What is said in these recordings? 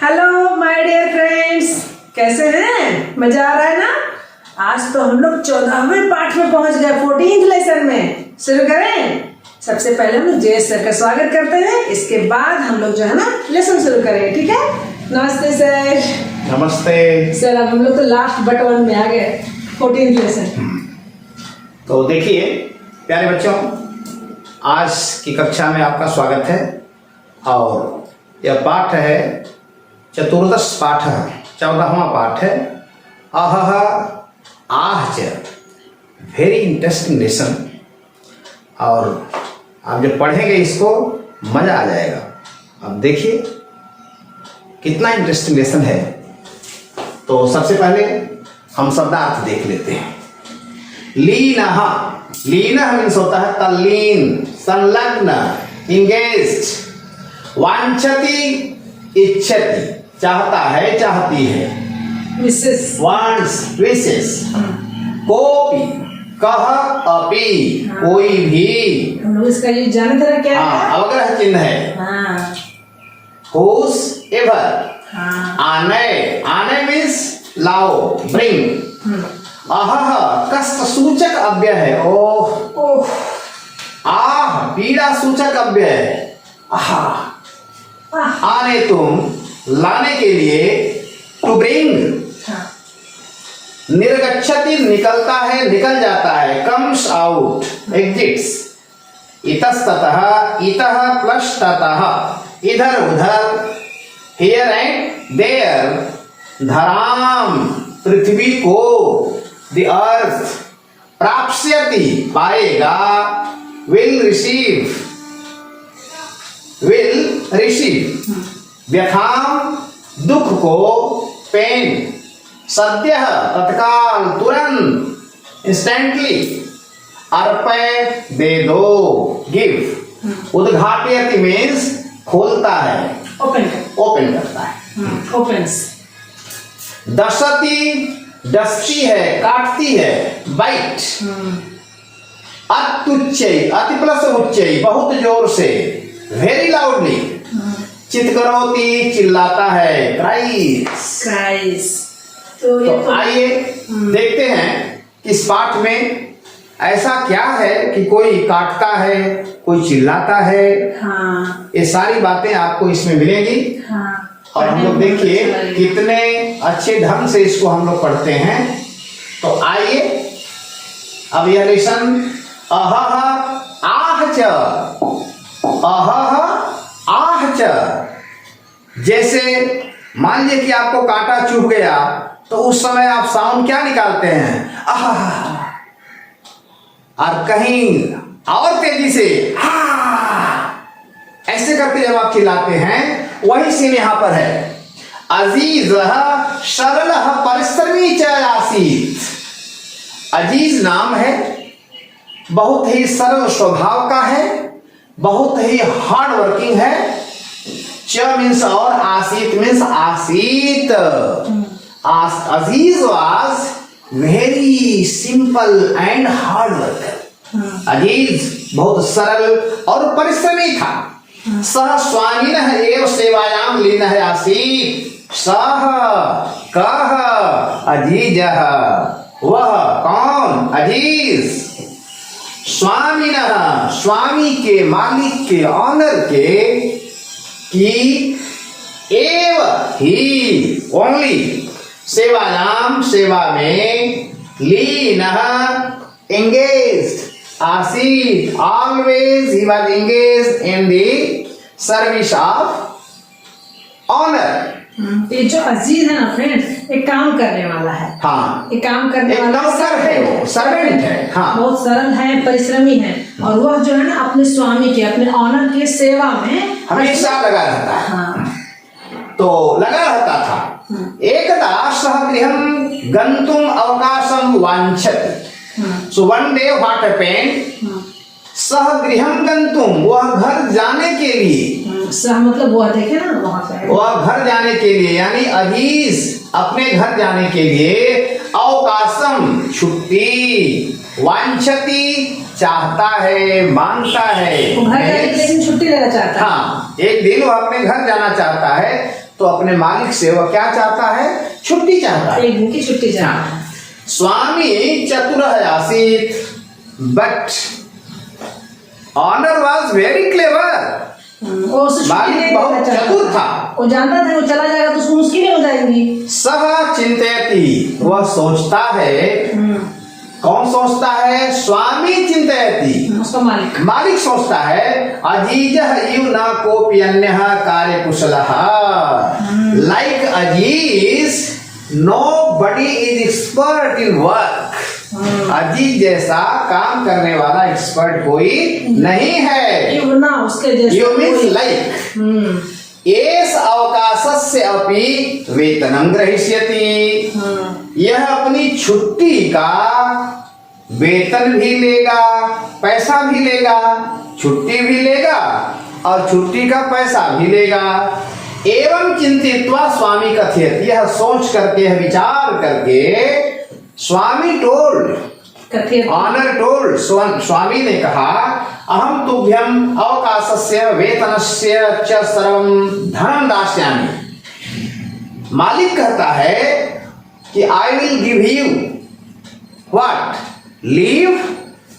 Hello my dear friends, कैसे हैं? मजा आ रहा है ना? आज तो हम लोग 14वें पाठ में पहुंच गए, 14th लेसन में। शुरू करें। सबसे पहले हम लोग जयेश सर का स्वागत करते हैं, इसके बाद हम लोग जो है ना लेसन शुरू करेंगे, ठीक है? नमस्ते सर। नमस्ते सर, अब हम लोग तो लास्ट बट वन में आ गए, 14th लेसन। तो देखिए प्यारे बच्चों, आज की कक्षा में आपका स्वागत है और यह पाठ है चतुर्दश पाठ, 14वां पाठ है। आहच, वेरी इंटरेस्टिंग लेसन, और आप जब पढ़ेंगे इसको मजा आ जाएगा। अब देखिए कितना इंटरेस्टिंग लेसन है। तो सबसे पहले हम शब्दार्थ देख लेते हैं। लीनः, लीनः मीन्स होता है तल्लीन, संलग्न, इंगेज्ड। वांछति, इच्छति, चाहता है, चाहती है। विशेष, वांट्स, विशेष। कोपि, कह, अपि, कोई भी। हम लोग इसका ये जाने तरह क्या है? हाँ, अवग्रह चिन्ह है। हाँ, हुस एवर, हाँ, आने, आने मीन्स लाओ, ब्रिंग। अहह कष्ट सूचक अव्यय है। ओह, ओह, आह पीड़ा सूचक अव्यय है। आहा, आने तुम, लाने के लिए, टू ब्रिंग। हाँ, निर्गच्छति निकलता है, निकल जाता है, कम्स आउट, एग्जिट्स। इतस्ततः, इतः प्लस ततः, इधर उधर, हियर एंड देयर। धराम, पृथ्वी को, द अर्थ। प्राप्स्यति, पाएगा, विल रिसीव, विल रिसीव। व्यथाम, दुख को, पेन। सद्यः, तत्काल, तुरंत, इंस्टेंटली। अर्पय, दे दो, गिव। उद्घाटयति मीन्स खोलता है, ओपन करता है। ओपन्स। दशति, डसती है, काटती है, बाइट। अत्युच्चै, अति प्लस उच्चै, बहुत जोर से, वेरी लाउडली। चित्करोति, चिल्लाता है, क्राइस। क्राइस। तो आइए देखते हैं इस पाठ में ऐसा क्या है कि कोई काटता है, कोई चिल्लाता है। हाँ, ये सारी बातें आपको इसमें मिलेंगी। हाँ, और हम लोग देखिए कितने अच्छे ढंग से इसको हम लोग पढ़ते हैं। तो आइए अब यह लेसन अहह आहच, अहह आहच। जैसे मान लीजिए कि आपको कांटा चुभ गया, तो उस समय आप साउंड क्या निकालते हैं? आह। और कहीं और तेजी से हा, ऐसे करके जब आप चिल्लाते हैं, वही सीन यहां पर है। अजीज सरल परिश्रमी च आसीत। अजीज नाम है, बहुत ही सरल स्वभाव का है, बहुत ही हार्ड वर्किंग है। च मीन्स और, आसीत मीन्स आसीत। Aziz was very simple and hard worker. Aziz बहुत सरल और परिश्रमी था। सह स्वामिनः एव सेवायाम लीनः आसीत्। सह कह अजीजः, वह कौन? अजीज। स्वामिनः, स्वामी के, मालिक के, ऑनर के, की, एव ही, ओनली, सेवायाम, सेवा में, लीनः engaged, आसीत, always he was engaged in the service of honor। ये जो अजीज है ना फ्रेंड्स, एक काम करने वाला है। हाँ, एक काम करने एक वाला नौकर है, वो सर्वेंट है। हाँ, बहुत सरल है, परिश्रमी है, और वह जो है ना अपने स्वामी के, अपने ऑनर के सेवा में हमेशा लगा रहता है। हाँ, तो लगा रहता था। एकदा सह गृहं गंतुम अवकाशम वांछति। So one day what happened, सह गृहं गंतुम, वह घर जाने के लिए, सह मतलब वह, देखे ना वहां पे, वह घर जाने के लिए, यानी अजीज अपने घर जाने के लिए, अवकाशम छुट्टी, वांछति चाहता है, मांगता है, वो घर जाने के लिए छुट्टी लेना चाहता है। हाँ, एक दिन वो अपने घर जाना चाहता है। तो अपने मालिक से वह क्या चाहता है? छुट्टी चाहता है। एक दिन की छुट्टी चाहता है। स्वामी चतुरः आसीत्, but owner was very clever. वो उसे छुट्टी मालिक नहीं बहुत देना चाहता चतुर था। वो जानता था वो चला जाएगा तो उसको मुश्किलें हो जाएंगी। सह चिंतयति, वह सोचता है। कौन सोचता है? स्वामी चिंतयति, उसका मालिक। मालिक सोचता है। अजीजः इव न कोऽपि अन्यः कार्यकुशलः। Like Aziz, nobody is expert in work। Aziz जैसा काम करने वाला एक्सपर्ट कोई नहीं है। ये ना उसके जैसे यू मीन्स लाइक एस अवकाशस्य अपि वेतनं ग्रहीष्यति। यह अपनी छुट्टी का वेतन भी लेगा, पैसा भी लेगा, छुट्टी भी लेगा और छुट्टी का पैसा भी लेगा। एवं चिंतित्वा स्वामी कथयत, यह सोच करके, यह विचार करके स्वामी टोल्ड, कथित ऑनर टोल्ड, स्वामी ने कहा, अहम तुभ्यम अवकाशस्य वेतनस्य च सर्वं धनम दास्यामि। मालिक कहता है कि I will give you what? Leave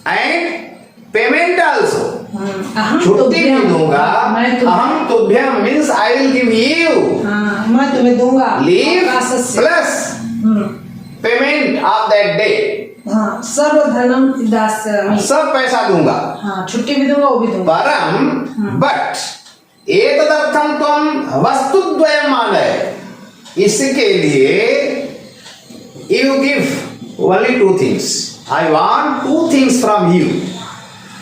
and payment also. छुट्टी भी दूंगा। अहम तुभ्यम means I will give you, मैं तुम्हें दूंगा leave plus payment of that day. सर्व धनम दास्यामि, सब पैसा दूंगा। छुट्टी भी दूंगा, वो भी दूंगा। परम बट एतदर्थम त्वं वस्तुद्वयं मानय, इसके लिए you give only two things. I want two things from you.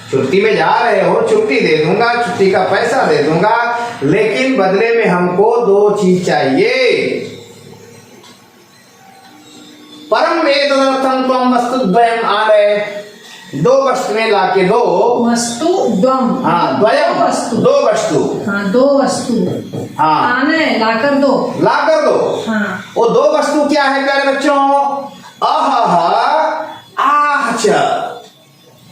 छुट्टी में जा रहे हो, छुट्टी दे दूंगा, छुट्टी का पैसा दे दूंगा, लेकिन बदले में हमको दो चीज चाहिए। परम एतदर्थं त्वं वस्तुद्वयं आनय, दो वस्तुएं लाके दो। वस्तु द्वम, द्वयम वस्तु, दो वस्तु। दो वस्तु आने लाकर दो, लाकर दो। वो दो वस्तु क्या है प्यारे बच्चों? अहह आहच,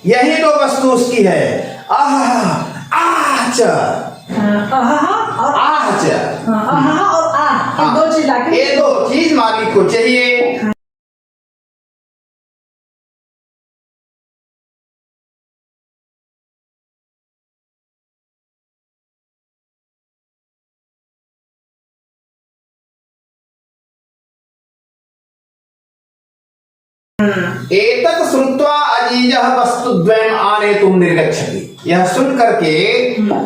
यही दो वस्तु उसकी है। अहह आहच, और आहच, और आह, दो चीज लाकर, ये दो चीज मालिक को चाहिए। एतत् श्रुत्वा अजीजः वस्तुद्वयम् आनेतुं निर्गच्छति। यह सुन करके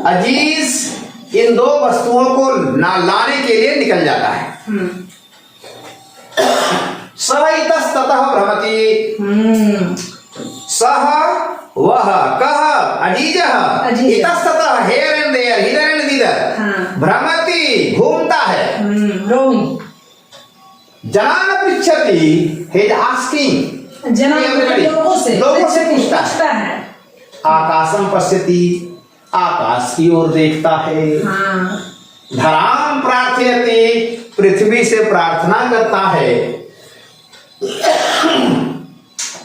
अजीज इन दो वस्तुओं को लाने के लिए निकल जाता है। सह इतस्ततः भ्रमति, सह वह, कह अजीजः, इतस्ततः here and there, here and there, भ्रमति घूमता है। जनान पृच्छति, he is asking, लोगों से पूछता है। आकाशम पश्यति, आकाश की ओर देखता है। धराम प्रार्थयति, पृथ्वी से प्रार्थना करता है।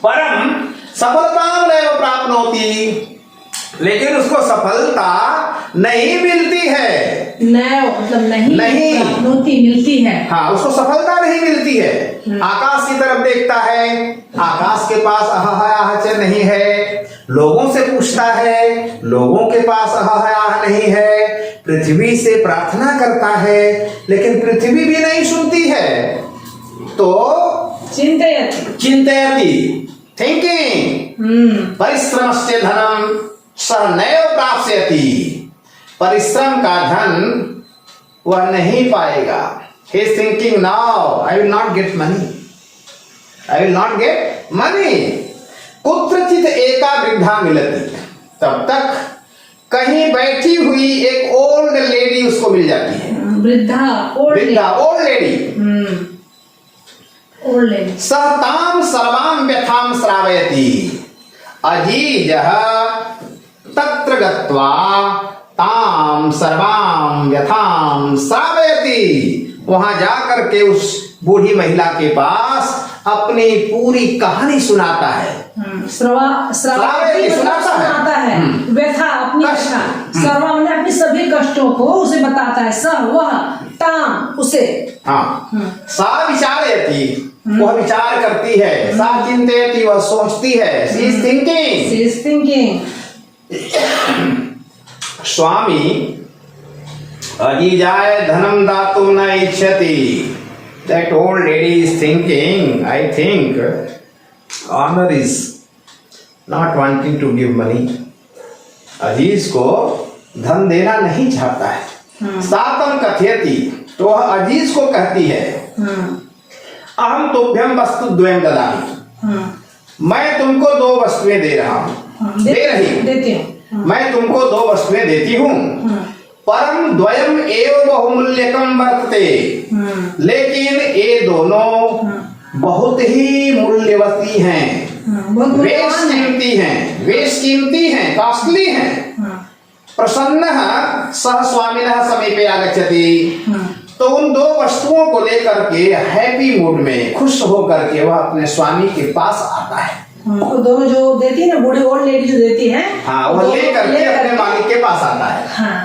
परम सफलतां नैव प्राप्नोति, लेकिन उसको सफलता नहीं मिलती है। मतलब नहीं प्राप्नोति, मिलती है। हाँ, उसको सफलता नहीं मिलती है। आकाश की तरफ देखता है, आकाश के पास अहह आहच नहीं है। लोगों से पूछता है, लोगों के पास अहह आह नहीं है। पृथ्वी से प्रार्थना करता है, लेकिन पृथ्वी भी नहीं सुनती है। तो चिंतयति, थिंकिंग, परिश्रमस्य धनम सह नैव प्राप्स्यति, परिश्रम का धन वह नहीं पाएगा। He is thinking now, I will not get money, I will not get money। कुत्रचित एका वृद्धा मिलती, तब तक कहीं बैठी हुई एक ओल्ड लेडी उसको मिल जाती है। वृद्धा, ओल्ड लेडी। सह ताम सर्वां व्यथां श्रावयति, अजीजः तत्र गत्वा ताम सर्वां व्यथां श्रावयति, वहां जाकर के उस बूढ़ी महिला के पास अपनी पूरी कहानी सुनाता है। श्राव्य सुनाता है व्यथा अपनी व्यथा। सर्वा मैंने अपनी सभी कष्टों को उसे बताता है। सह वह ताम उसे। हाँ सा विचारयति वह विचार करती है। सा चिंतयति वह सोचती है। She is thinking. स्वामी अजीजाय धनम दातुं न इच्छति। That old lady is thinking, I think, honor is not wanting to give money. अजीज को धन देना नहीं चाहता है। सातम कथयति तो वह अजीज को कहती है अहम तुभ्यम वस्तु द्वयम ददामि। मैं तुमको दो वस्तुएं दे रहा हूँ। देती हूँ। मैं तुमको दो वस्तुएं देती हूँ। परम द्वयम एव बहुमूल्यकम वर्तते। लेकिन ये दोनों बहुत ही मूल्यवती हैं। वेश कीमती हैं, कॉस्टली हैं। प्रसन्न सह स्वामिनः समीपे आगच्छति। तो उन दो वस्तुओं को लेकर के हैप्पी मूड में खुश होकर के वह अपने स्वामी के पास आता है। तो दोनों जो देती है ना, बूढ़ी ओल्ड लेडी जो देती है, हाँ वह लेकर के अपने मालिक के पास आता है। हाँ।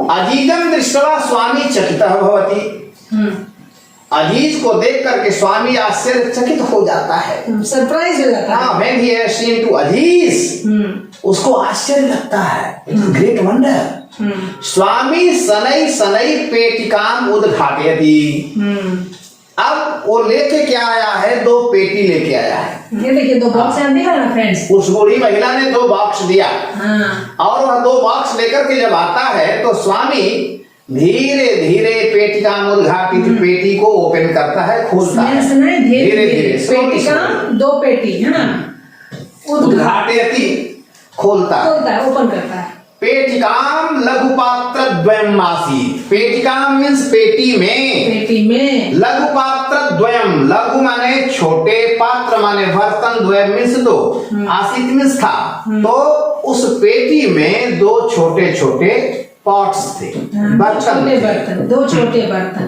अजीजम दृष्ट्वा स्वामी चकितः भवति। अजीज को देख करके स्वामी आश्चर्यचकित हो जाता है, सरप्राइज हो जाता है। हाँ when he has seen to अजीज उसको आश्चर्य लगता है। Great wonder. स्वामी शनै शनै पेटिकाम उद्घाटयति। अब वो लेके क्या आया है? दो पेटी लेके आया है। ये देखिए दो बॉक्स दिखा ना फ्रेंड्स। उस बूढ़ी महिला ने दो बॉक्स दिया। और वह दो बॉक्स लेकर के जब आता है तो स्वामी धीरे धीरे पेटिका उद्घाटित पेटी को ओपन करता है, खोलता है धीरे धीरे। पेटिका दो पेटी है ना, उद्घाटयति खोलता है, ओपन करता है। पेटिकाम लघु पात्र द्वयम आसीत्। पेटिकाम मीन्स पेटी में लघु पात्र द्वयम। लघु माने छोटे, पात्र माने बर्तन, द्वयम मीन्स दो, आसीत् मीन्स था। तो उस पेटी में दो छोटे छोटे पॉट्स थे, बर्तन, दो छोटे बर्तन।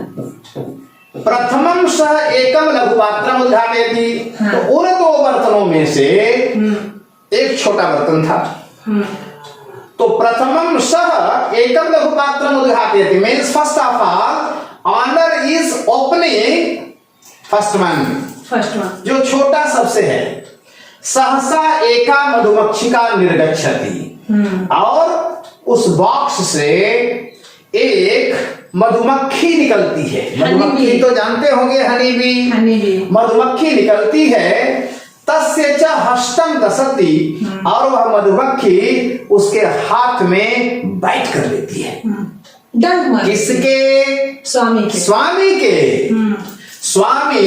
प्रथमम सह एकम लघु पात्रम उद्घाटयति। तो उन दो बर्तनों में से एक छोटा बर्तन था। तो प्रथमम सह एकम लघु पात्रम उद्घाटयति means first of all owner is opening first one जो छोटा सबसे है। सहसा एका मधुमक्षिका निर्गच्छति। और उस बॉक्स से एक मधुमक्खी निकलती है। मधुमक्खी तो जानते होंगे, हनी बी। मधुमक्खी निकलती है। तस्य च हस्तम दसति। और वह मधुमक्खी उसके हाथ में बाइट कर लेती है। डंक मार। किसके? स्वामी के। स्वामी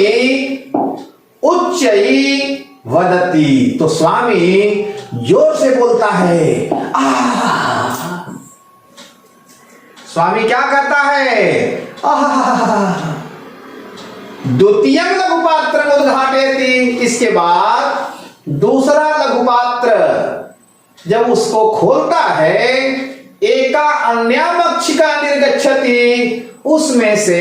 उच्चई वदति। तो स्वामी जोर से बोलता है स्वामी क्या करता है? द्वितीयम लघुपात्र उद्घाटयति। इसके बाद दूसरा लघुपात्र जब उसको खोलता है, एका अन्या मक्षिका निर्गच्छति। उसमें से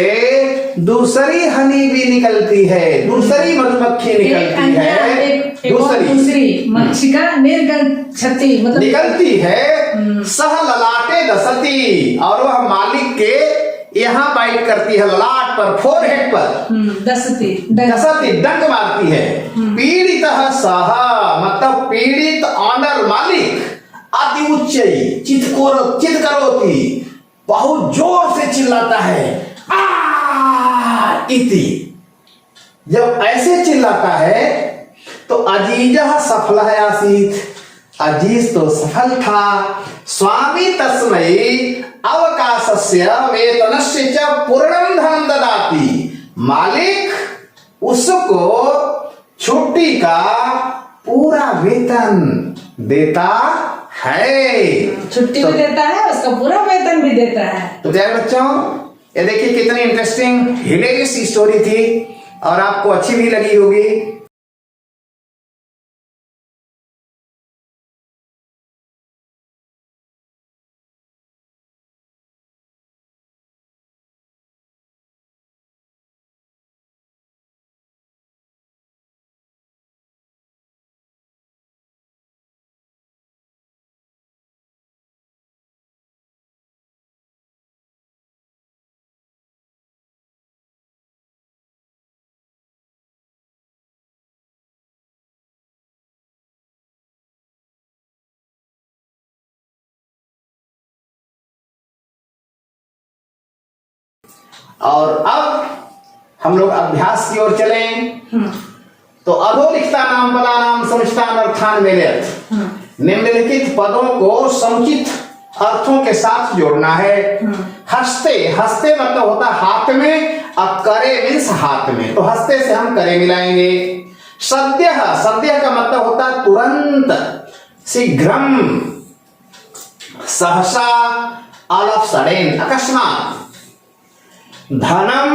दूसरी हनी भी निकलती है, दूसरी मधुमक्खी निकलती है। दूसरी मक्षिका निर्गच्छति मतलब निकलती है। सह ललाटे दसति। और वह मालिक के यहाँ बाइट करती है, ललाट पर, फोरहेड पर। दसति डंक मारती है। पीड़ित सह मतलब पीड़ित ऑनर मालिक अति उच्च चित करोति बहुत जोर से चिल्लाता है इति। जब ऐसे चिल्लाता है तो अजीजः सफलः आसीत्। अजीज तो सफल था। स्वामी तस्मै अवकाशस्य वेतनस्य च पूर्णं धनं ददाति। मालिक उसको छुट्टी छुट्टी का पूरा वेतन देता है। छुट्टी भी देता है, उसका पूरा वेतन भी देता है। तो प्यारे बच्चों, ये देखिए कितनी इंटरेस्टिंग हिलेरियस स्टोरी थी और आपको अच्छी भी लगी होगी। और अब हम लोग अभ्यास की ओर चलें। तो अधोलिखिता नाम पदानाम समुचितान अर्थान मेलयत। निम्नलिखित पदों को समुचित अर्थों के साथ जोड़ना है। हस्ते, हस्ते मतलब होता है हाथ में, और करे मीन्स हाथ में, तो हस्ते से हम करे मिलाएंगे। सद्य, सद्य का मतलब होता है तुरंत, शीघ्रम, सहसा, ऑल ऑफ सडन, अकस्मात। धनम,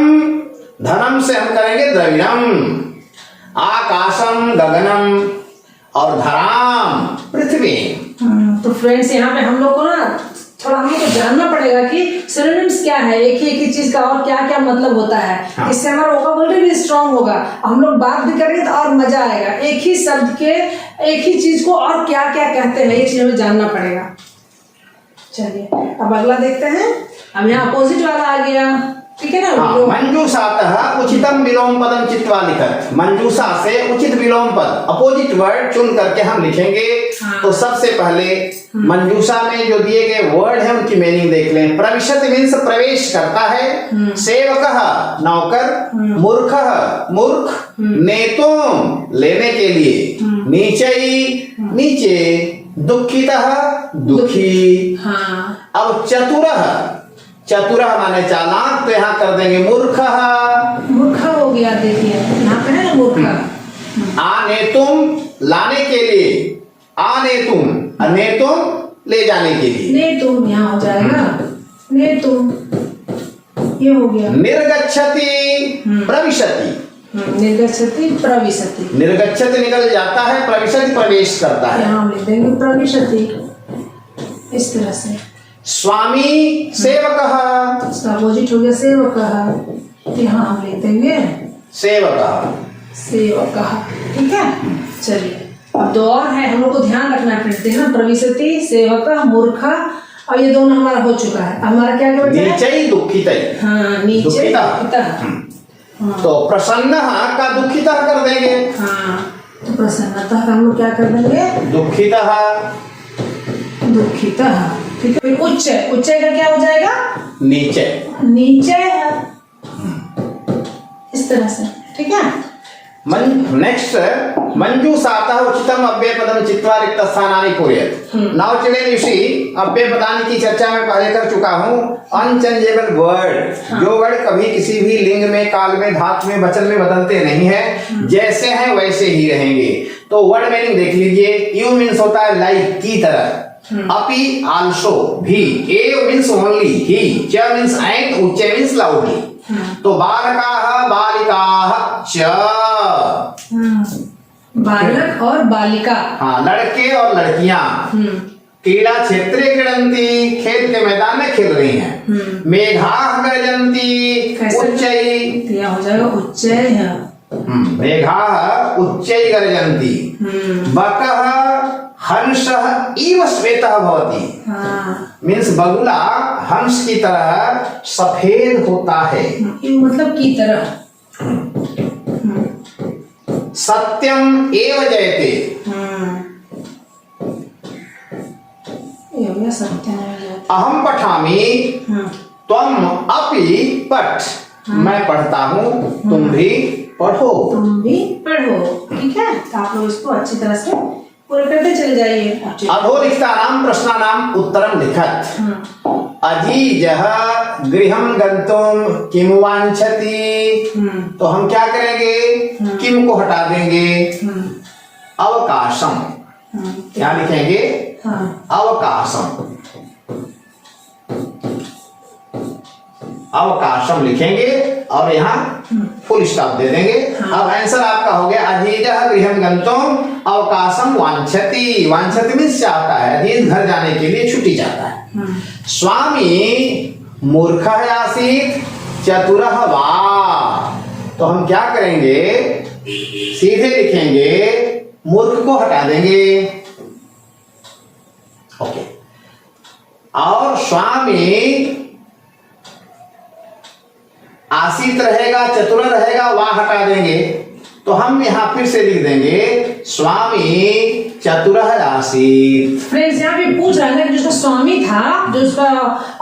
धनम से हम करेंगे द्रविणम। आकाशम, गगनम, और धराम, पृथ्वी। तो फ्रेंड्स यहाँ पे हम लोग को ना थोड़ा हम लोग को जानना पड़ेगा कि सिनोनिम्स क्या है, एक ही चीज का और क्या क्या मतलब होता है। हाँ। इससे हमारा वोकैबुलरी भी स्ट्रांग होगा, हम लोग बात भी करेंगे तो और मजा आएगा। एक ही शब्द के एक ही चीज को और क्या क्या कहते हैं, ये चीज हमें जानना पड़ेगा। चलिए अब अगला देखते हैं। अब यहाँ अपोजिट वाला आ गया, ठीक है ना। मंजूषातः उचितम विलोम पदम चित्वा लिखत। मंजूषा से उचित विलोम पद, अपोजिट वर्ड चुन करके हम लिखेंगे। हाँ। तो सबसे पहले मंजूषा में जो दिए गए वर्ड हैं उनकी मीनिंग देख लें। प्रविशत मीन्स प्रवेश करता है। सेवकः नौकर, मूर्खः मूर्ख, नेतुम लेने के लिए, नीचई नीचे, दुखितः दुखी। हाँ। अब चतुरः, चतुरः माने चालाक, तो यहाँ कर देंगे मूर्खः। मूर्खा हो गया, देखिए यहाँ पे है ना मूर्खा। आनेतुम लाने के लिए, आनेतुम, अनेतुम ले जाने के लिए। ने तुम यहाँ हो जाएगा, ने तुम ये हो गया। निर्गच्छति प्रविशति, निर्गच्छति प्रविशति। निर्गच्छति निकल जाता है, प्रविशति प्रवेश करता है। यहाँ हम लिख देंगे प्रविशति, इस तरह से। स्वामी सेवकः, इसका अपोजिट हो गया सेवकः, यहाँ हम लिख देंगे सेवकः, सेवकः, ठीक है। चलिए अब दो और है, हम लोग को ध्यान रखना है फ्रेंड्स। देखना प्रविशति, सेवकः, मूर्खा, और ये दोनों हमारा हो चुका है। हमारा क्या क्या बचा है? नीचई दुखितई। हाँ, नीचे दुखिता। दुखिता। तो प्रसन्न का दुखिता कर देंगे। हाँ, तो प्रसन्नता का हम लोग क्या कर देंगे? दुखितः, दुखितः, ठीक है। फिर उच्च, उच्च का क्या हो जाएगा? नीचे, नीचे है, इस तरह से, ठीक है। नेक्स्ट मंजूषातः उचितम अव्ययपदम चित्वा रिक्त स्थानानि पूरयेत्। नाउ चिल्ड्रन यू सी, अव्ययपदानि की चर्चा मैं पहले कर चुका हूँ। अनचेंजेबल वर्ड, जो वर्ड कभी किसी भी लिंग में, काल में, धातु में, वचन में बदलते नहीं है, जैसे हैं वैसे ही रहेंगे। तो वर्ड मीनिंग देख लीजिए। यू मीन्स होता है लाइक, की तरह। अपि, आल्सो, भी। एव मीन्स ओनली, ही। च मीन्स एंड, उच्च मीन्स लाउडली। तो बालकाः बालिकाः च, बालक और बालिका, हाँ, लड़के और लड़कियां। क्रीड़ा क्षेत्रे क्रीडन्ति, खेल के मैदान में खेल रही हैं। मेघाः गर्जन्ति, उच्चै, क्या हो जाएगा? उच्चय है। मेघाः उच्चै गर्जन्ति। बकः हंसः इव श्वेतः भवति। हाँ, मीन्स बगुला हंस की तरह सफेद होता है। ये मतलब की तरह। सत्यम एव जयते। ये हो गया सत्य है। अहम पठामि, त्वम अपि पठ। मैं पढ़ता हूँ, तुम भी पढ़ो। तुम भी पढ़ो, ठीक है। तो आप लोग इसको अच्छी तरह से पूरे करते चले जाइए। अधोलिखितानां प्रश्नानां उत्तरं लिखत। अधीजः गृहं गंतुम किम वांछति, तो हम क्या करेंगे, किम को हटा देंगे, अवकाशम, क्या लिखेंगे, अवकाशम, अवकाशम लिखेंगे और यहाँ फुल स्टॉप दे देंगे। अब आंसर आपका हो गया अधीजः गृहं गंतुम अवकाशम वांछति। वांछति मीन्स चाहता है, अधीज घर जाने के लिए छुट्टी चाहता है। स्वामी मूर्खः आसीत् चतुरः वा, तो हम क्या करेंगे, सीधे लिखेंगे, मूर्ख को हटा देंगे, ओके, और स्वामी आसीत रहेगा, चतुर रहेगा, वाह हटा देंगे, तो हम यहाँ फिर से लिख देंगे स्वामी चतुर आसीत। फ्रेंड्स यहाँ पे पूछ रहा है कि जिसका स्वामी था, जो उसका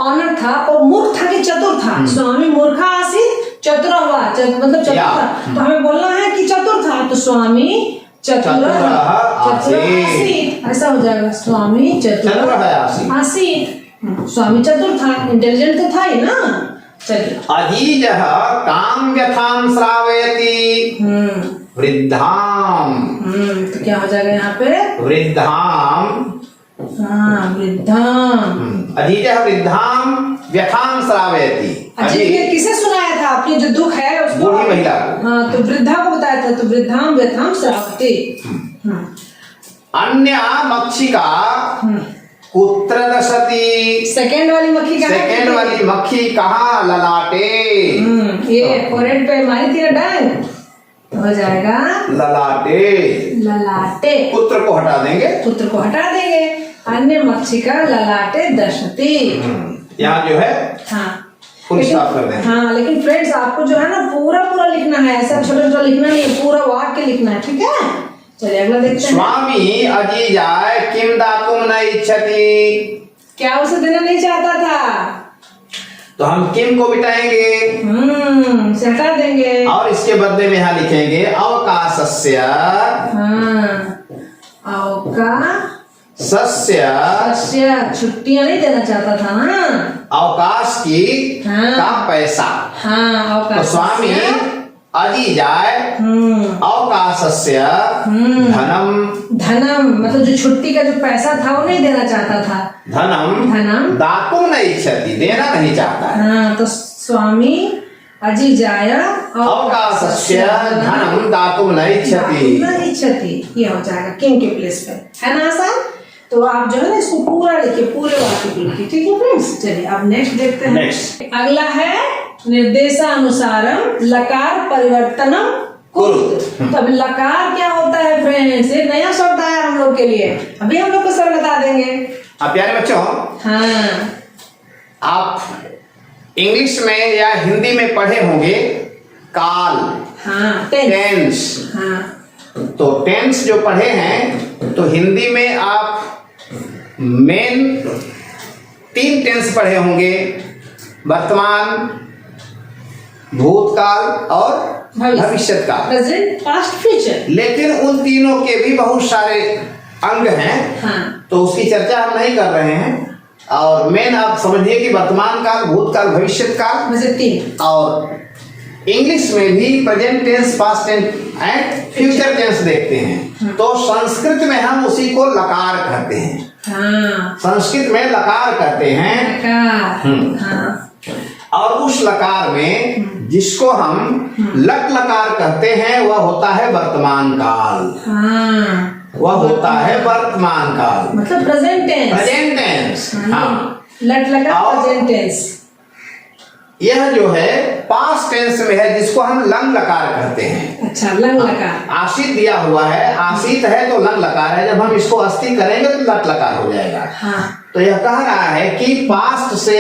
ऑनर था, वो मूर्ख था कि चतुर था। स्वामी मूर्खा आसीत चतुर हुआ, मतलब चतुर था, तो हमें बोलना है कि चतुर था, तो स्वामी चतुर आसीत, ऐसा हो जाएगा, स्वामी चतुर आसीत। स्वामी चतुर था, इंटेलिजेंट तो था ही ना। चलिए, अधीजः काम व्यथाम श्रावयति वृद्धाम, तो क्या हो जाएगा यहाँ पे, वृद्धाम, वृद्धाम, अधीजः वृद्धाम व्यथाम श्रावयति। अजीब, किसे सुनाया था आपने जो दुख है उसको, बूढ़ी महिला, हाँ, तो वृद्धा को बताया था, तो वृद्धाम व्यथाम श्रावयति। अन्य मक्षिका कुत्र दशति, सेकेंड वाली मक्खी कहाँ, सेकेंड वाली मक्खी कहाँ, ललाटे, ये फोरहेड पे मारी थी ना डांग, हो जाएगा ललाटे, ललाटे, पुत्र को हटा देंगे, पुत्र को हटा देंगे, अन्य मक्षिका ललाटे दशति। यहाँ जो है हाँ, फुल स्टॉप कर देंगे। हाँ, लेकिन फ्रेंड्स आपको जो है ना पूरा पूरा लिखना है, ऐसा छोटा छोटा लिखना नहीं है, पूरा वाक्य लिखना है, ठीक है। चलिए अगला देखते हैं। स्वामी अजीजाय किम दातुम न इच्छति, क्या उसे देना नहीं चाहता था, तो हम किम को बिठाएंगे, से हटा देंगे, और इसके बदले में यहाँ लिखेंगे अवकाशस्य, सस्य, छुट्टियां नहीं देना चाहता था ना, अवकाश की का पैसा, अवकाश, तो स्वामी अजीजाय अवकाशस्य धनम, धनम मतलब जो छुट्टी का जो पैसा था वो नहीं देना चाहता था, धनम दातुम न इच्छति, देना नहीं चाहता है। हाँ, तो स्वामी अजीजाय अवकाशस्य धनम दातुम न इच्छति, ये हो जाएगा किम के प्लेस पे, है ना आसान। तो आप जो है ना इसको पूरा लिखिए, पूरे वाक्य को लिखिए, ठीक है फ्रेंड्स। चलिए अब नेक्स्ट देखते हैं। अगला है निर्देशानुसारम लकार परिवर्तनम कुरु। तो अब लकार क्या होता है फ्रेंड्स, ये नया शब्द आया हम लोग के लिए, अभी हम लोग को सर बता देंगे। अब प्यारे बच्चों, हाँ, आप इंग्लिश में या हिंदी में पढ़े होंगे काल, हाँ, टेंस, हाँ, तो टेंस जो पढ़े हैं, तो हिंदी में आप मेन 3 टेंस पढ़े होंगे, वर्तमान, भूतकाल और भविष्यकाल, प्रेजेंट, पास्ट, फ्यूचर। लेकिन उन तीनों के भी बहुत सारे अंग हैं, हाँ, तो उसकी चर्चा हम नहीं कर रहे हैं। और मेन आप समझिए कि वर्तमान काल, भूतकाल, भविष्यकाल, वैसे 3, और इंग्लिश में भी present tense, past tense and future tense देखते हैं। तो संस्कृत में हम उसी को लकार कहते हैं, हाँ, संस्कृत में लकार कहते हैं। लकार, हाँ, और उस लकार में जिसको हम लट लकार कहते हैं वह होता है वर्तमान काल, हाँ, वह होता है वर्तमान काल, मतलब प्रेजेंट टेंस, प्रेजेंट टेंस। हाँ, लट लगा प्रेजेंट टेंस। यह जो है पास्ट टेंस में है, जिसको हम लंग लकार कहते हैं। अच्छा, लंग लकार, आशित दिया हुआ है, आशित है तो लंग लकार है, जब हम इसको अस्थि करेंगे तो लट लकार हो जाएगा। हाँ, तो यह कह रहा है कि पास्ट से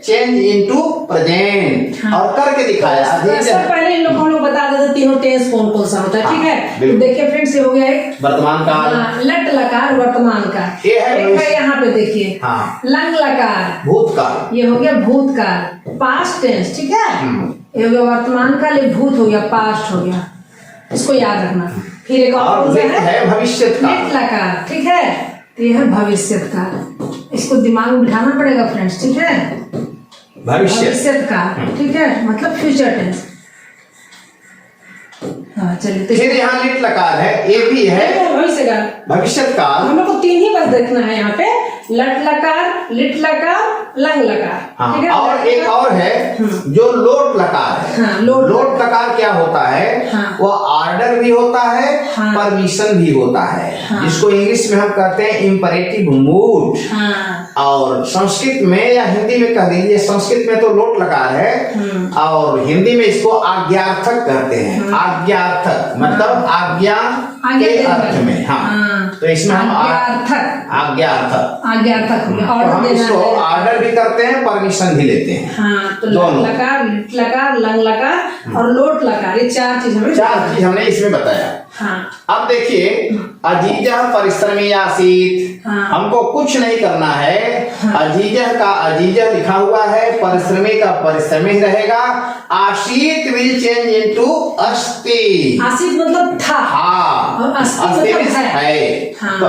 चेंज इनटू प्रेजेंट, और करके दिखाया। सबसे पहले इन लोग हम लोग बता देते तीनों टेंस कौन कौन सा होता है, ठीक है। तो देखिए फ्रेंड्स, ये हो गया एक वर्तमान काल, लट लकार वर्तमान का, ये है एक है यहाँ पे देखिए, हाँ, लंग लकार, भूतकाल, ये हो गया भूतकाल, पास्ट टेंस, ठीक है। ये हो गया वर्तमान काल, ये भूत हो गया, पास्ट हो गया, इसको याद रखना। फिर एक और कौन सा है, भविष्य लट लकार, ठीक है, ये है भविष्य काल, इसको दिमाग में बिठाना पड़ेगा फ्रेंड्स, ठीक है। भविष्य। भविष्य काल, ठीक है, मतलब फ्यूचर टेंस। हाँ चलिए, तो फिर यहाँ लिट लकार है, ये भी है भविष्य काल। भविष्य काल। हम लोग को 3 ही बस देखना है यहाँ पे, लट लकार, लिट लकार, लंग लकार, हाँ, ठीक है। और एक और है जो लोट लकार है। हाँ, लोट लकार क्या होता है? हाँ, वो ऑर्डर भी होता है, हाँ, परमिशन भी होता है, हाँ, जिसको इंग्लिश में हम कहते हैं इम्परेटिव मूड। हाँ, और संस्कृत में या हिंदी में कह दीजिए, संस्कृत में तो लोट लकार है और हिंदी में इसको आज्ञार्थक कहते हैं। आज्ञार्थक मतलब आज्ञा के अर्थ में। हाँ, तो इसमें हम आज्ञार्थक आज्ञार्थक तो हम इसको ऑर्डर भी करते हैं, परमिशन भी लेते हैं। हाँ, तो लकार, लिट लकार, लंग लकार और लोट लकार, ये 4 चीज हमने इसमें बताया। हाँ, अब देखिए, अजीजह परिश्रमी आसीत, हाँ, हमको कुछ नहीं करना है। हाँ, अजीजह का अजीजह लिखा हुआ है, परिश्रमी का परिश्रमी रहेगा। आशीत विल चेंज इनटू अस्ति। आसीत मतलब था, हाँ, और अस्ति मतलब है। हाँ, तो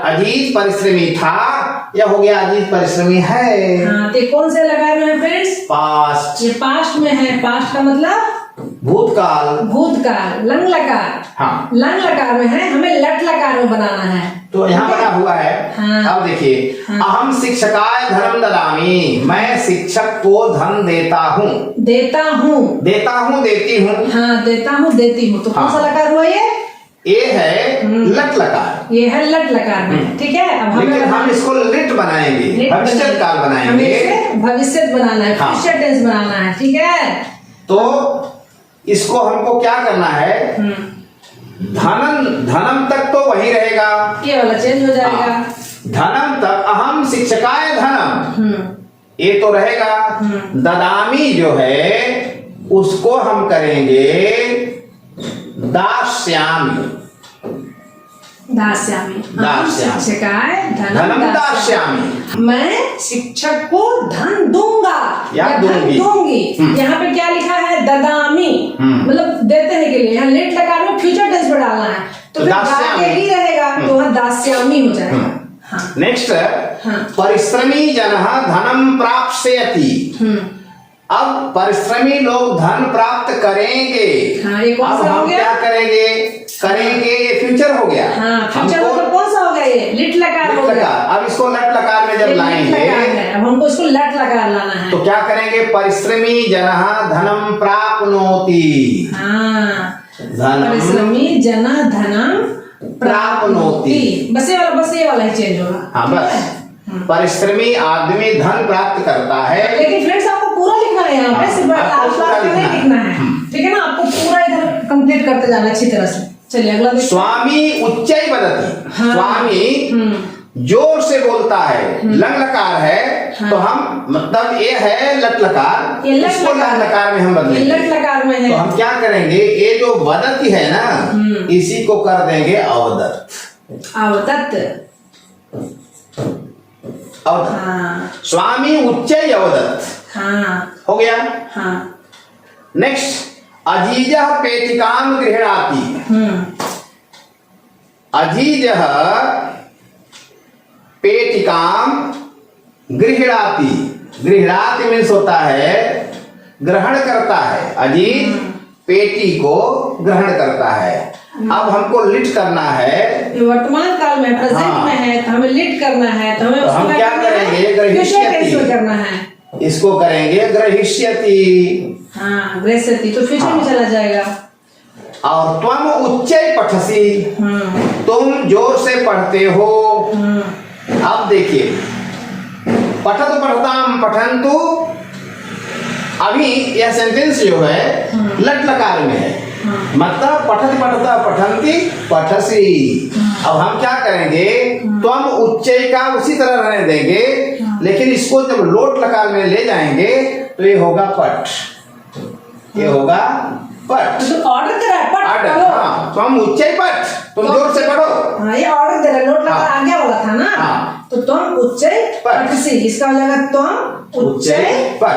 अजीज परिश्रमी था, यह हो गया अजीज परिश्रमी है। हाँ, तो कौन से लगाए हुए हैं फ्रेंड्स? पास्ट। ये पास्ट में है। पास्ट का मतलब भूतकाल। भूतकाल। लंग लकार, हाँ, लंग लकार में है, हमें लट लकार में बनाना है। तो यहाँ बना हुआ है। हाँ, अब देखिए, अहम शिक्षकाय धनम ददामी, मैं शिक्षक को धन देता हूँ। देता हूँ, देता हूँ, देती हूँ। हाँ, देता हूँ, देती हूँ। तो कौन सा लकार हुआ ये है लट लकार। ये है लट लकार में, ठीक है। अब लेकिन हम इसको लिट बनाएंगे, भविष्य काल बनाएंगे, हमें भविष्य बनाना है, हाँ, फ्यूचर टेंस बनाना है, ठीक है। तो इसको हमको क्या करना है? धनम, धनम तक तो वही रहेगा, ये वाला चेंज हो जाएगा। धनम तक अहम शिक्षकाय धनम, ये तो रहेगा। ददामी जो है उसको हम करेंगे दास्यामी। दास्यामी, दास्यामी, शिक्षकाय धनम दास्यामी। मैं शिक्षक को धन दूंगा या धन दूंगी। यहाँ पे क्या लिखा है? ददामी, मतलब देते हैं के लिए। यहाँ लेट लगा में फ्यूचर टेंस में डालना है, तो दास्यामी ही रहेगा, तो वहाँ दास्यामी हो जाएगा। हाँ, नेक्स्ट, परिश्रमी जनः धनम प्राप्स्यति। अब परिश्रमी लोग धन प्राप्त करेंगे। हाँ, ये कौन अब सा हो हम गया? क्या करेंगे? ये फ्यूचर हो गया। हाँ, फ्यूचर मतलब कौन सा हो गया? ये लिट लकार हो गया। अब इसको लट लकार में जब लाएंगे, अब हमको इसको लट लकार लाना है। तो क्या करेंगे? परिश्रमी जनः धनम प्राप्नोति। हाँ, धनम परिश्रमी जना धनम प्राप्नोति। बस ये वाला ही चेंज होगा। हाँ, बस परिश्रमी आदमी धन प्राप्त करता है। लेकिन फ्रेंड्स आपको पूरा लिखना है यहाँ पे, सिर्फ लास्ट में नहीं लिखना है, ठीक है ना। आपको पूरा इधर कंप्लीट करते जाना अच्छी तरह से। चलिए अगला देखिए। स्वामी उच्चई वदति। हाँ, स्वामी जोर से बोलता है, लंग लकार है। हाँ, तो हम मतलब ये है लट लकार, इसको लंग लकार में हम बदलेंगे। लट लकार में है, तो हम क्या करेंगे? ये जो वदति है ना, इसी को कर देंगे अवदत्त। अवदत्त। हाँ, स्वामी उच्चई अवदत्त। हाँ, हो गया। हाँ, नेक्स्ट, अजीजः पेटिकाम गृह्णाति। अजीजः पेटिकाम गृह्णाति। गृह्णाति मीन्स होता है ग्रहण करता है। अजीज पेटी को ग्रहण करता है। अब हमको लिट करना है, वर्तमान काल में, प्रेजेंट में है, तो हमें लिट करना है, तो हमें हम क्या करेंगे? ग्रहिष्यति करना है। इसको करेंगे ग्रहिष्यति। हाँ, ग्रहिष्यति तो फ्यूचर में चला जाएगा। और त्वम उच्चै पठसी, तुम जोर से पढ़ते हो। अब देखिए, पठतु पठताम पठन्तु, अभी यह सेंटेंस जो है लट लकार में है। मतलब पठति पठता पठन्ति पठसी। अब हम क्या करेंगे? त्वम उच्चै का उसी तरह रहने देंगे, लेकिन इसको जब लोट लकार में ले जाएंगे तो ये होगा पठ। ये होगा पठ। तो ऑर्डर दे रहा है, पठ ऑर्डर। हाँ, तुम उच्चै पठ, तुम जोर से पढ़ो। हाँ, ये ऑर्डर दे रहा है, लोट लकार आगे वाला था ना। हाँ, तो तुम उच्चै पठसी, इसका हो जाएगा तुम उच्चै पठ,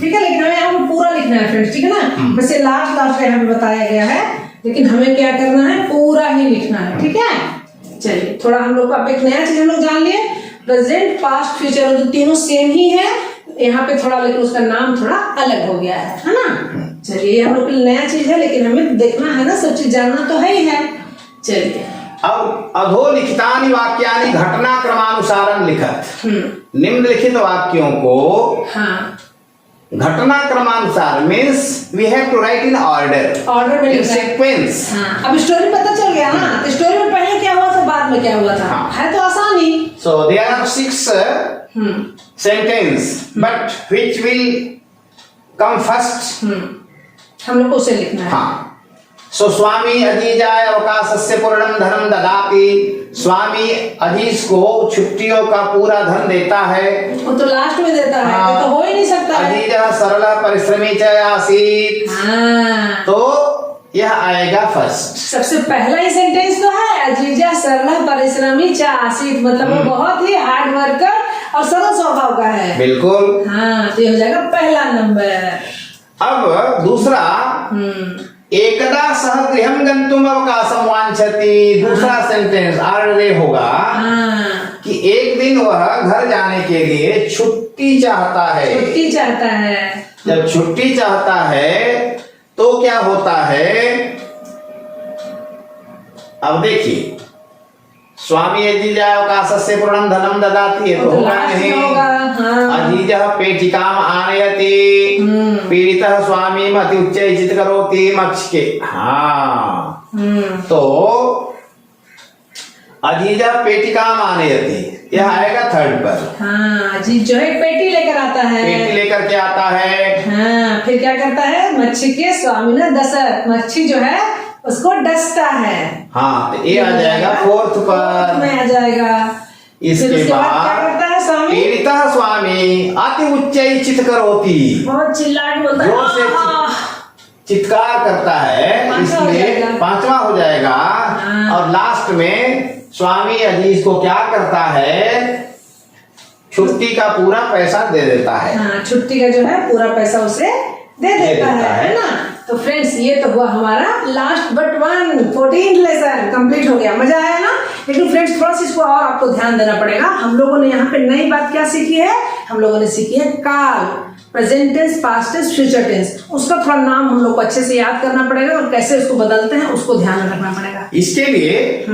ठीक है। लेकिन हमें यहाँ पूरा लिखना है फ्रेंड्स, ठीक है ना। बस ये लास्ट में हमें बताया गया है, लेकिन हमें क्या करना है? पूरा ही लिखना है, ठीक है। चलिए, थोड़ा हम लोग को अब एक नया चीज हम लोग जान लिए। प्रेजेंट, पास्ट, फ्यूचर, जो तीनों सेम ही है, यहाँ पे थोड़ा लेकिन उसका नाम थोड़ा अलग हो गया है ना। चलिए ये हम लोग के लिए नया चीज है, लेकिन हमें देखना है ना, सब चीज जानना तो है ही है। चलिए अब अधोलिखितानि वाक्यानि घटनाक्रमानुसारं लिखत। निम्नलिखित वाक्यों को हाँ घटनाक्रमानुसार means we have to write in order, order में इन लिखना है। सीक्वेंस। हाँ, अब स्टोरी पता चल गया ना, तो स्टोरी में पहले क्या हुआ था, बाद में क्या हुआ था, हाँ। है तो आसान ही। So there are 6 sentence, but which will come first? हम लोग को उसे लिखना है। हाँ। So स्वामी अजीजाय अवकाशस्य पूर्णं धनं ददाति। स्वामी अजीज को छुट्टियों का पूरा धन देता है। वो तो लास्ट में देता है, हाँ। ये तो हो ही नहीं सकता है। अजीजः सरलः परिश्रमी च आसीत्। हाँ। तो यह आएगा फर्स्ट। सबसे पहला ही सेंटेंस तो है अजीजा सरल परिश्रमी च आसीत, मतलब वो बहुत ही हार्ड वर्कर और सरल स्वभाव का है। बिल्कुल। हाँ, तो ये हो जाएगा पहला नंबर। अब दूसरा, एकदा सह गृहं गन्तुम् अवकाशं वांछति। दूसरा सेंटेंस ऑर्डर होगा हाँ, कि एक दिन वह घर जाने के लिए छुट्टी चाहता है। छुट्टी चाहता है। जब छुट्टी चाहता है तो क्या होता है, अब देखिए, स्वामी अजीजा अवकाशस्य पूर्णं धनं ददाति, ये तो होगा लास्ट में नहीं। होगा। हाँ। अजीजः पेटिकाम् आनयति। पीड़ितः स्वामीम् अति उच्चैः करोति मक्ष के। हाँ, तो अजीजा पेटिकाम् आनयति, यह आएगा थर्ड पर। हाँ, अजीज जो है पेटी लेकर आता है। पेटी लेकर के आता है। हाँ, फिर क्या करता है, मच्छी के स्वामी ने दशरथ, मच्छी जो है उसको डसता है। हाँ, तो ये आ जाएगा फोर्थ पर। में आ जाएगा। इसके फिर उसके बाद क्या करता है स्वामी, पीड़ितः स्वामी अति उच्चैः चित्करोति, बहुत चिल्ला के बोलता जोर से है, चित्कार करता है, पांचवा हो इसलिए जाएगा। पांचवा हो जाएगा। हाँ। और लास्ट में स्वामी अजीज को क्या करता है, छुट्टी का पूरा पैसा दे देता है। हाँ, छुट्टी का जो है पूरा पैसा उसे दे देता है ना। तो फ्रेंड्स, ये तो हुआ हमारा last but 14th lesson complete हो गया। मजा आया ना। लेकिन फ्रेंड्स, थोड़ा सा इसको और आपको ध्यान देना पड़ेगा। हम लोगों ने यहाँ पे नई बात क्या सीखी है, हम लोगों ने सीखी है काल, present tense, past tense, future tense. उसका थोड़ा नाम हम लोग को अच्छे से याद करना पड़ेगा और कैसे उसको बदलते हैं उसको ध्यान में रखना पड़ेगा। इसके लिए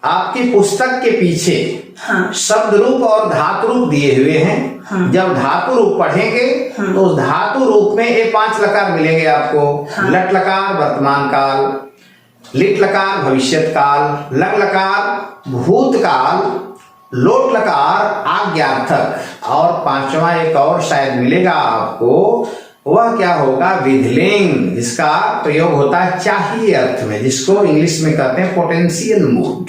आपकी पुस्तक के पीछे हाँ। शब्द रूप और धातु रूप दिए हुए हैं। हाँ। जब धातु रूप पढ़ेंगे तो उस धातु रूप में ये 5 लकार मिलेंगे आपको। हाँ। लट लकार वर्तमान काल, लिट लकार भविष्यत काल, लंग लकार भूतकाल, लोट लकार आज्ञार्थक, और 5वां एक और शायद मिलेगा आपको, वह क्या होगा, विधिलिंग, जिसका प्रयोग होता है चाहिए अर्थ में, जिसको इंग्लिश में कहते हैं पोटेंशियल मूड।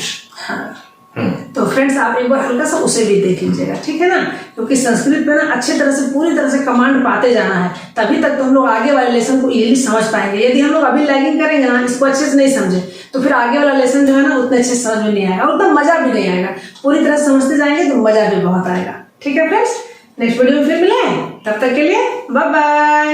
तो फ्रेंड्स, आप एक बार हल्का सा उसे भी देख लीजिएगा, ठीक है ना, क्योंकि संस्कृत में ना अच्छे तरह से पूरी तरह से कमांड पाते जाना है, तभी तक तो हम लोग आगे वाले लेसन को इजीली समझ पाएंगे। यदि हम लोग अभी लैगिंग करेंगे ना, इसको अच्छे से नहीं समझे, तो फिर आगे वाला लेसन जो है ना उतने अच्छे से समझ में नहीं आएगा और उतना मजा भी नहीं आएगा। पूरी तरह समझते जाएंगे तो मजा भी बहुत आएगा। ठीक है फ्रेंड्स, नेक्स्ट वीडियो में फिर मिलें, तब तक के लिए बाय बाय।